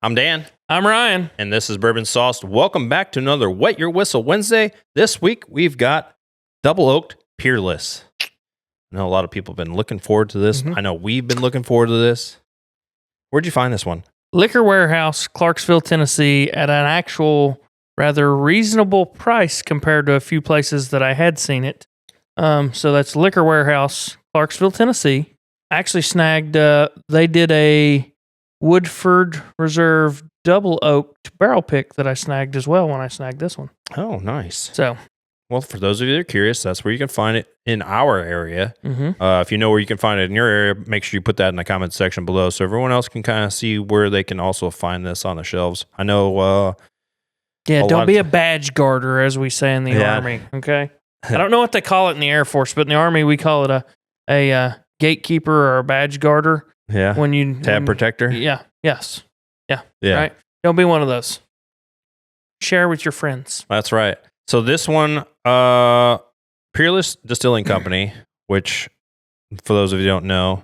I'm Dan. I'm Ryan. And this is Bourbon Sauced. Welcome back to another Wet Your Whistle Wednesday. This week, we've got Double Oaked Peerless. I know a lot of people have been looking forward to this. I know we've been looking forward to this. Where'd you find this one? Liquor Warehouse, Clarksville, Tennessee, at an actual rather reasonable price compared to a few places that I had seen it. So that's Liquor Warehouse, Clarksville, Tennessee. I actually snagged, they did a Woodford Reserve Double Oaked barrel pick that I snagged as well when I snagged this one. Oh, nice. So, well, for those of you that are curious, that's where you can find it in our area. If you know where you can find it in your area, make sure you put that in the comments section below so everyone else can kind of see where they can also find this on the shelves. I know... don't be a badge guarder, as we say in the Army, okay? I don't know what they call it in the Air Force, but in the Army, we call it a gatekeeper or a badge guarder. Yeah. When you tab protector. Yeah. Yes. Yeah. Right. Don't be one of those. Share with your friends. That's right. So this one, Peerless Distilling Company, which for those of you who don't know,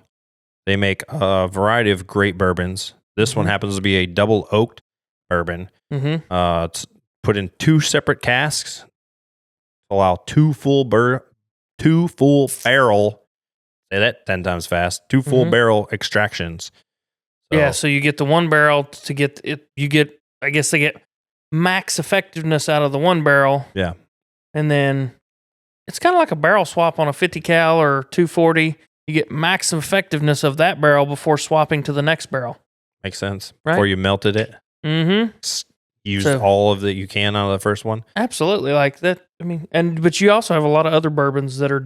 they make a variety of great bourbons. This one happens to be a double oaked bourbon. It's put in 2 separate casks. Allow 2 full barrel. Say that 10 times fast. 2 full barrel extractions. So you get the 1 barrel to get it. You get, I guess they get max effectiveness out of the 1 barrel. Yeah. And then it's kind of like a barrel swap on a 50 cal or 240. You get max effectiveness of that barrel before swapping to the next barrel. Makes sense. Right? Before you melted it. Use all of that you can out of the first one. Absolutely. Like that. I mean, but you also have a lot of other bourbons that are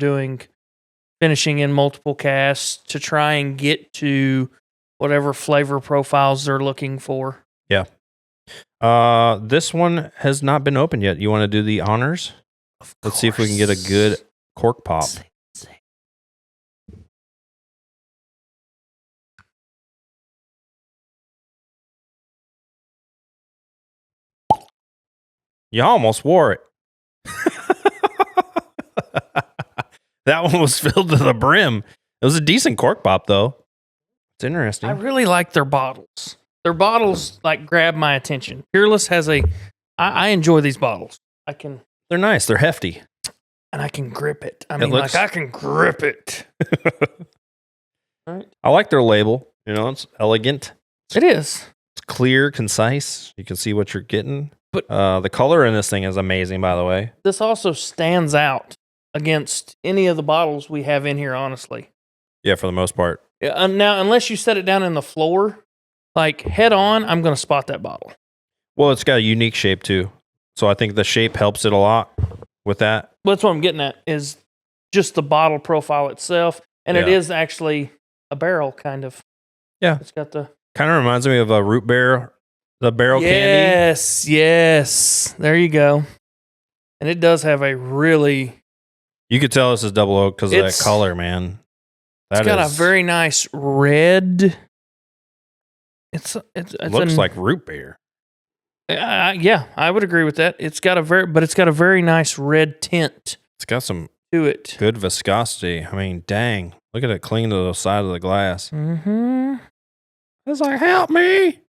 finishing in multiple casts to try and get to whatever flavor profiles they're looking for. Yeah. This one has not been opened yet. You want to do the honors? Let's see if we can get a good cork pop. You almost wore it. That one was filled to the brim. It was a decent cork pop, though. It's interesting. I really like their bottles. Their bottles grab my attention. Peerless has I enjoy these bottles. They're nice. They're hefty. And I can grip it. I can grip it. Right. I like their label. It's elegant. It is. It's clear, concise. You can see what you're getting. But the color in this thing is amazing, by the way. This also stands out against any of the bottles we have in here, honestly. Yeah, for the most part. Yeah, now, unless you set it down in the floor, head on, I'm going to spot that bottle. Well, it's got a unique shape, too. So I think the shape helps it a lot with that. Well, that's what I'm getting at, is just the bottle profile itself. And it is actually a barrel, kind of. Yeah. It's got the... Kind of reminds me of a root beer, the barrel candy. Yes. There you go. And it does have a really... You could tell this is double oak because of that color, man. It's got a very nice red... It looks like root beer. Yeah, I would agree with that. It's got a very nice red tint. It's got some to it. Good viscosity. I mean, dang. Look at it cling to the side of the glass. It's like, help me.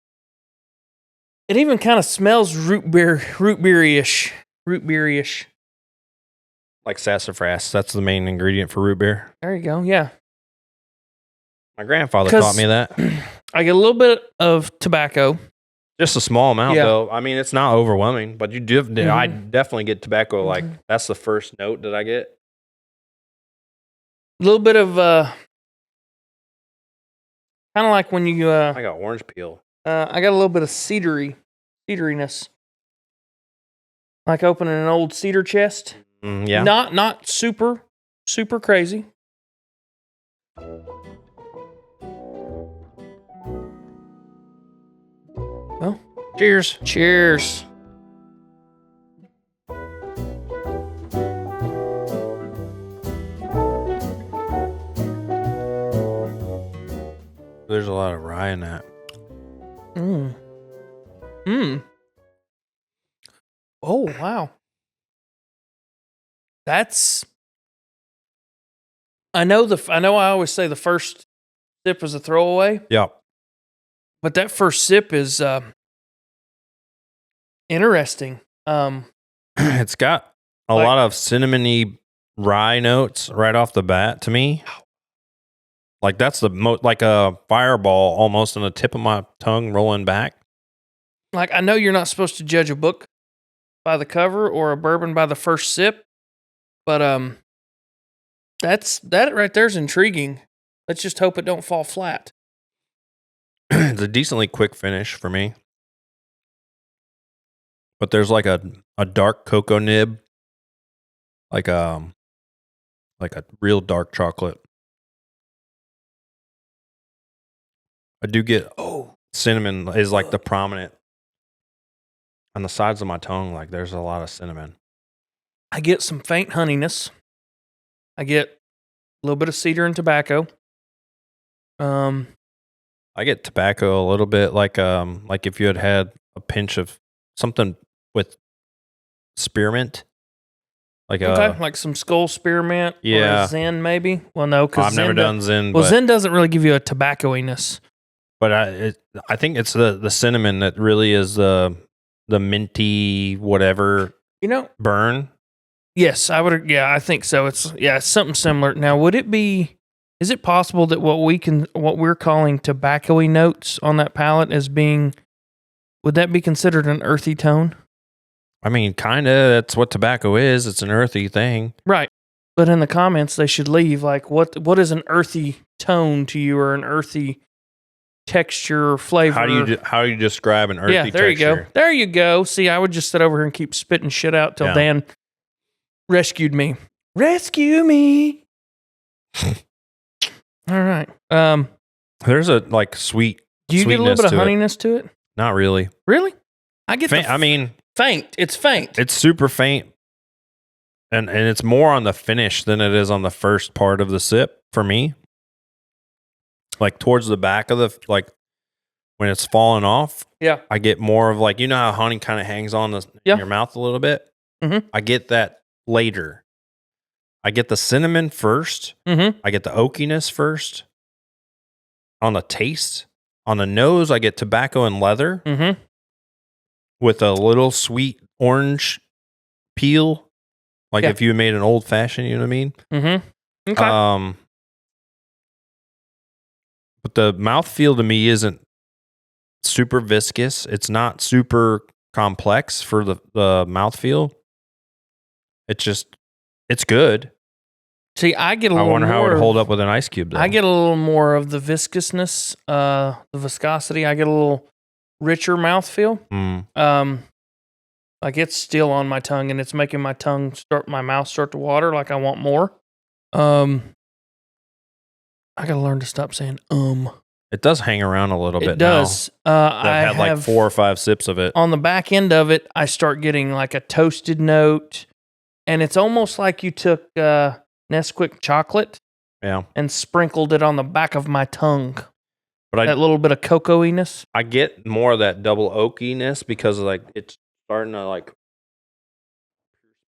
It even kind of smells root beer-ish. Like sassafras. That's the main ingredient for root beer. There you go. Yeah. My grandfather taught me that. I get a little bit of tobacco. Just a small amount, though. I mean, it's not overwhelming, but you do. I definitely get tobacco. That's the first note that I get. A little bit of kind of like when you. I got orange peel. I got a little bit of cederiness, like opening an old cedar chest. Yeah. Not super crazy. Well, cheers. Cheers. There's a lot of rye in that. Oh, wow. That's... I know I always say the first sip is a throwaway. Yeah. But that first sip is interesting. It's got a lot of cinnamony rye notes right off the bat to me. Like that's like a fireball almost on the tip of my tongue rolling back. Like, I know you're not supposed to judge a book by the cover or a bourbon by the first sip, but that right there's intriguing. Let's just hope it don't fall flat. It's a decently quick finish for me. But there's like a dark cocoa nib, like a real dark chocolate. I do get cinnamon is like the prominent on the sides of my tongue. Like there's a lot of cinnamon. I get some faint honeyness. I get a little bit of cedar and tobacco. I get tobacco a little bit like if you had a pinch of something with spearmint. Like some skull spearmint or a Zen maybe. Well, no, because I've never done Zen. Well, Zen doesn't really give you a tobacco-iness. But I think it's the cinnamon that really is the minty whatever burn. Yes, I would. Yeah, I think so. It's something similar. Now, is it possible that what we're calling tobacco-y notes on that palate would that be considered an earthy tone? I mean, kind of. That's what tobacco is. It's an earthy thing. Right. But in the comments, they should leave, like, what is an earthy tone to you, or an earthy texture or flavor? How do you describe an earthy texture? You go. There you go. See, I would just sit over here and keep spitting shit out till Dan rescued me. Rescue me. All right. There's a like sweet. Do you get a little bit of honeyness to it? Not really. Really? I get faint. Faint. It's faint. It's super faint. And it's more on the finish than it is on the first part of the sip for me. Like towards the back of when it's falling off. Yeah. I get more of like, how honey kind of hangs on in your mouth a little bit. Mm-hmm. I get that later. I get the cinnamon first. Mm-hmm. I get the oakiness first. On the taste. On the nose, I get tobacco and leather. Mm-hmm. With a little sweet orange peel. Like if you made an old fashioned, you know what I mean? Mm-hmm. Okay. But the mouthfeel to me isn't super viscous. It's not super complex for the mouthfeel. It's good. See, I get a little. I wonder how it would hold up with an ice cube, though. I get a little more of the viscousness, the viscosity. I get a little richer mouthfeel. Like it's still on my tongue, and it's making my mouth start to water. Like I want more. I gotta learn to stop saying It does hang around a little bit. It does. I've had like 4 or 5 sips of it. On the back end of it, I start getting like a toasted note, and it's almost like you took Nesquik chocolate, and sprinkled it on the back of my tongue. But that little bit of cocoa-iness. I get more of that double oakiness because like it's starting to like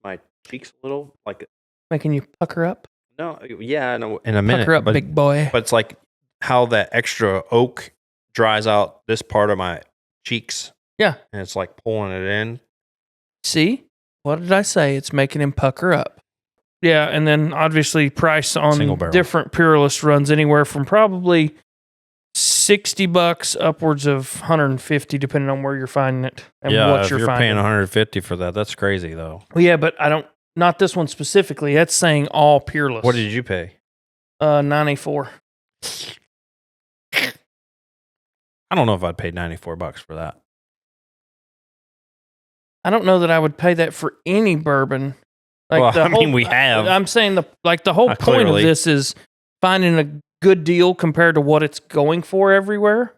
my cheeks a little, like making you pucker up. No, yeah, in a minute. Pucker up, big boy. But it's like how that extra oak dries out this part of my cheeks. Yeah, and it's like pulling it in. See, what did I say? It's making him pucker up. Yeah, and then obviously price on different Peerless runs anywhere from probably $60 upwards of $150, depending on where you're finding it and what you're finding. Paying $150 for that, that's crazy though. Well, yeah, but not this one specifically. That's saying all Peerless. What did you pay? $94. I don't know if I'd pay $94 for that. I don't know that I would pay that for any bourbon. Like we have. I'm saying the whole point of this is finding a good deal compared to what it's going for everywhere.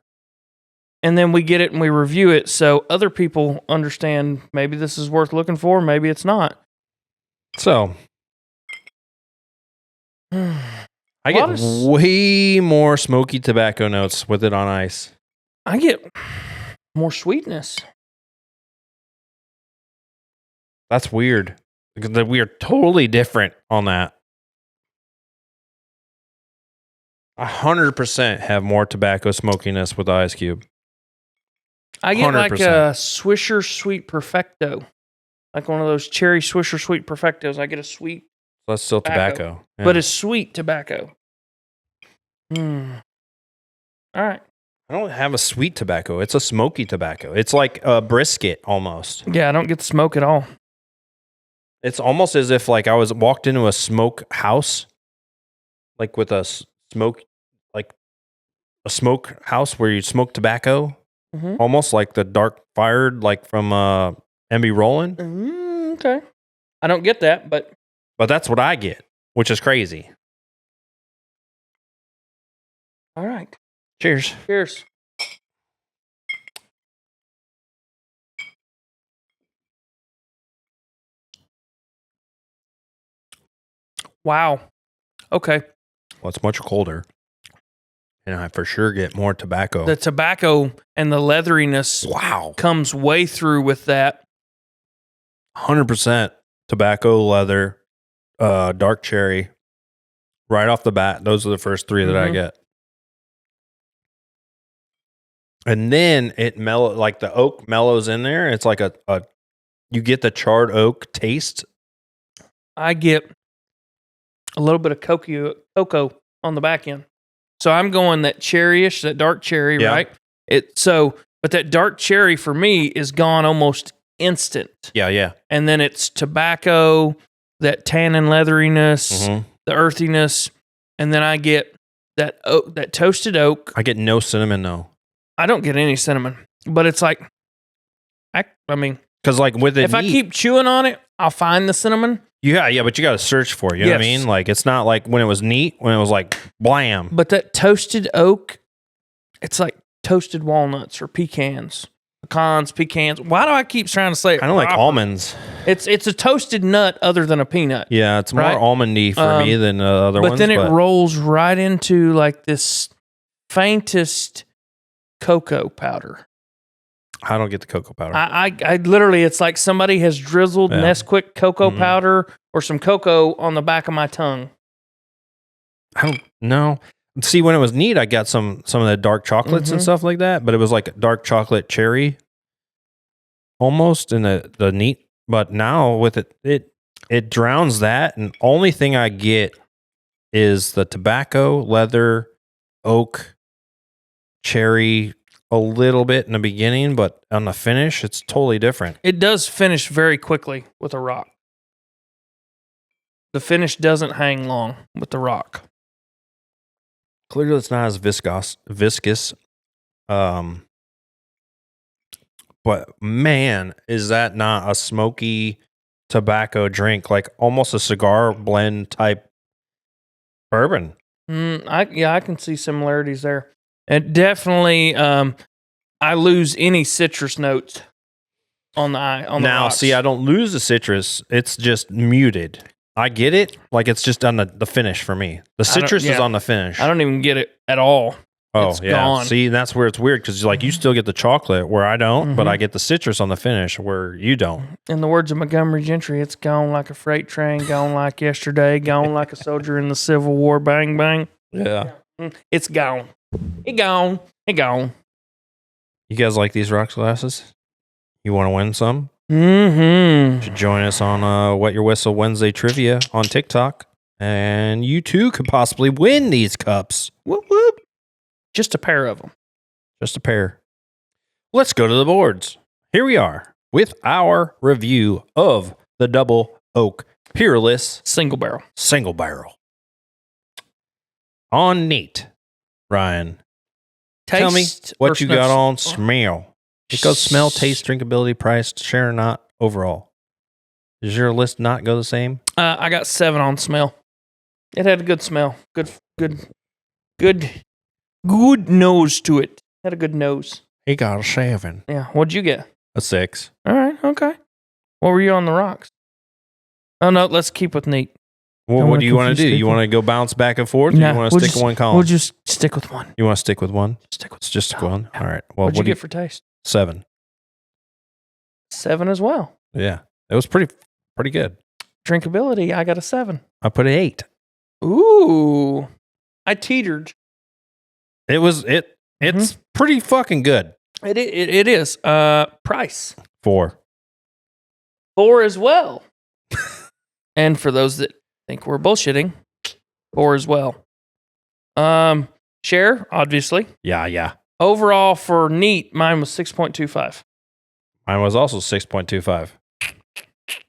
And then we get it and we review it so other people understand maybe this is worth looking for, maybe it's not. So, I get way more smoky tobacco notes with it on ice. I get more sweetness. That's weird. Because we are totally different on that. 100% have more tobacco smokiness with the ice cube. I get like 100%. a Swisher Sweet Perfecto. Like one of those cherry Swisher Sweet Perfectos. I get a sweet, That's still tobacco. Yeah. but it's sweet tobacco. All right. I don't have a sweet tobacco. It's a smoky tobacco. It's like a brisket almost. Yeah, I don't get the smoke at all. It's almost as if like I was walked into a smoke house, like with a smoke, like a smoke house where you smoke tobacco, almost like the dark fired, like from MB Rollin'. Okay, I don't get that, but that's what I get, which is crazy. all right. Cheers. Cheers. Wow. Okay. Well, it's much colder. And I for sure get more tobacco. The tobacco and the leatheriness comes way through with that. 100% tobacco, leather, dark cherry. Right off the bat, those are the first three that I get. And then it like the oak mellows in there. It's like you get the charred oak taste. I get a little bit of cocoa on the back end. So I'm going that cherryish, that dark cherry, right? But that dark cherry for me is gone almost instant. Yeah. And then it's tobacco, that tannin leatheriness, the earthiness, and then I get that toasted oak. I get no cinnamon though. I don't get any cinnamon, but it's like, I mean, because like with it, if I keep chewing on it, I'll find the cinnamon. Yeah, but you got to search for it. You know what I mean? Like it's not like when it was neat, when it was like blam. But that toasted oak, it's like toasted walnuts or pecans. Pecans. Why do I keep trying to say it? I don't like almonds. It's a toasted nut other than a peanut. Yeah, it's more almondy for me than other ones. But then it rolls right into like this faintest cocoa powder. I don't get the cocoa powder. I literally, it's like somebody has drizzled Nesquik cocoa powder or some cocoa on the back of my tongue. I don't know. See, when it was neat, I got some of the dark chocolates and stuff like that, but it was like dark chocolate cherry almost in the neat. But now with it drowns that, and only thing I get is the tobacco, leather, oak, cherry, a little bit in the beginning, but on the finish, it's totally different. It does finish very quickly with a rock. The finish doesn't hang long with the rock. Clearly, it's not as viscous. But man, is that not a smoky tobacco drink? Like almost a cigar blend type bourbon. I can see similarities there. It definitely, I lose any citrus notes on the rocks. See, I don't lose the citrus. It's just muted. I get it. Like it's just on the finish for me. The citrus is on the finish. I don't even get it at all. Oh, it's gone. See, that's where it's weird because like you still get the chocolate where I don't, but I get the citrus on the finish where you don't. In the words of Montgomery Gentry, it's gone like a freight train, gone like yesterday, gone like a soldier in the Civil War. Bang, bang. Yeah. It's gone. It gone. It gone. You guys like these rocks glasses? You want to win some? Mm-hmm. Should join us on Wet Your Whistle Wednesday trivia on TikTok, and you too could possibly win these cups. Whoop whoop! Just a pair of them. Just a pair. Let's go to the boards. Here we are with our review of the Double Oak Peerless Single Barrel. On neat, Ryan. Tell me what you got on smell. It goes smell, taste, drinkability, price, share or not, overall. Does your list not go the same? I got 7 on smell. It had a good smell. Good nose to it. Had a good nose. He got a 7. Yeah. What'd you get? A 6. All right. Okay. What were you on the rocks? Oh, no. Let's keep with neat. Well, what do you want to do? You want to go bounce back and forth? Or you want to stick with one column? We'll just stick with one. You want to stick with one? Stick with just one? Yeah. All right. Well, what'd you get for taste? 7. 7 as well. Yeah. It was pretty good. Drinkability, I got a 7. I put an 8. Ooh. I teetered. It's pretty fucking good. It is. Price 4. 4 as well. And for those that think we're bullshitting, 4 as well. Share, obviously. Yeah. Overall for neat, mine was 6.25. Mine was also 6.25.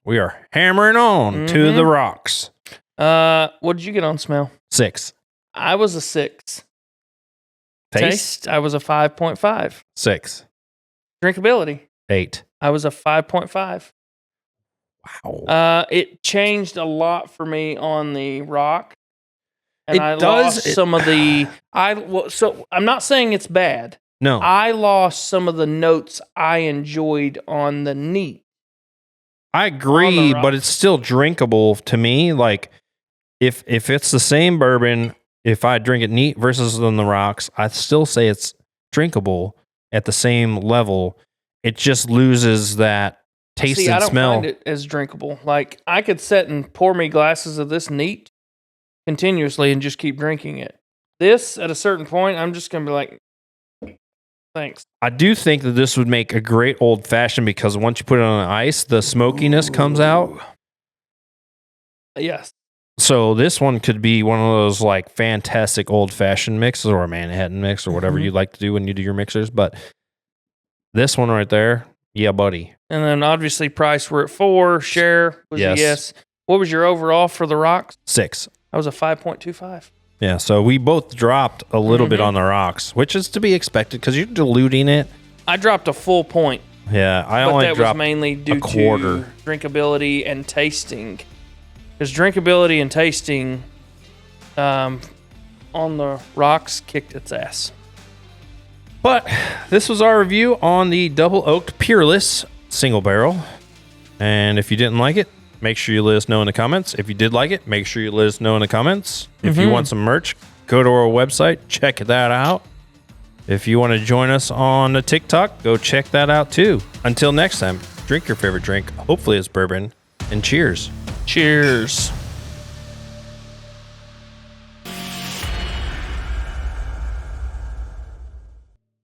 We are hammering on to the rocks. What did you get on smell? 6. I was a 6. Taste? I was a 5.5. 6. Drinkability? 8. I was a 5.5. Wow. It changed a lot for me on the rock. And It I does. lost some of the... So I'm not saying it's bad. No. I lost some of the notes I enjoyed on the neat. I agree, but it's still drinkable to me. Like, if it's the same bourbon, if I drink it neat versus on the rocks, I still say it's drinkable at the same level. It just loses that taste and I don't smell. find it as drinkable. Like, I could sit and pour me glasses of this neat continuously and just keep drinking it. This, at a certain point, I'm just going to be like, thanks. I do think that this would make a great old fashioned because once you put it on ice, the smokiness comes out. Yes. So this one could be one of those like fantastic old fashioned mixes or a Manhattan mix or whatever you like to do when you do your mixers. But this one right there, yeah, buddy. And then obviously price, we're at 4. Share was a yes. What was your overall for the rocks? 6. I was a 5.25. Yeah, so we both dropped a little bit on the rocks, which is to be expected because you're diluting it. I dropped a full point. Yeah, I but only that dropped was mainly due a quarter. to drinkability and tasting. Because drinkability and tasting on the rocks kicked its ass. But this was our review on the Double Oaked Peerless Single Barrel. And if you didn't like it, make sure you let us know in the comments. If you did like it, make sure you let us know in the comments. If you want some merch, go to our website, check that out. If you want to join us on the TikTok, go check that out too. Until next time, drink your favorite drink. Hopefully it's bourbon. And cheers. Cheers.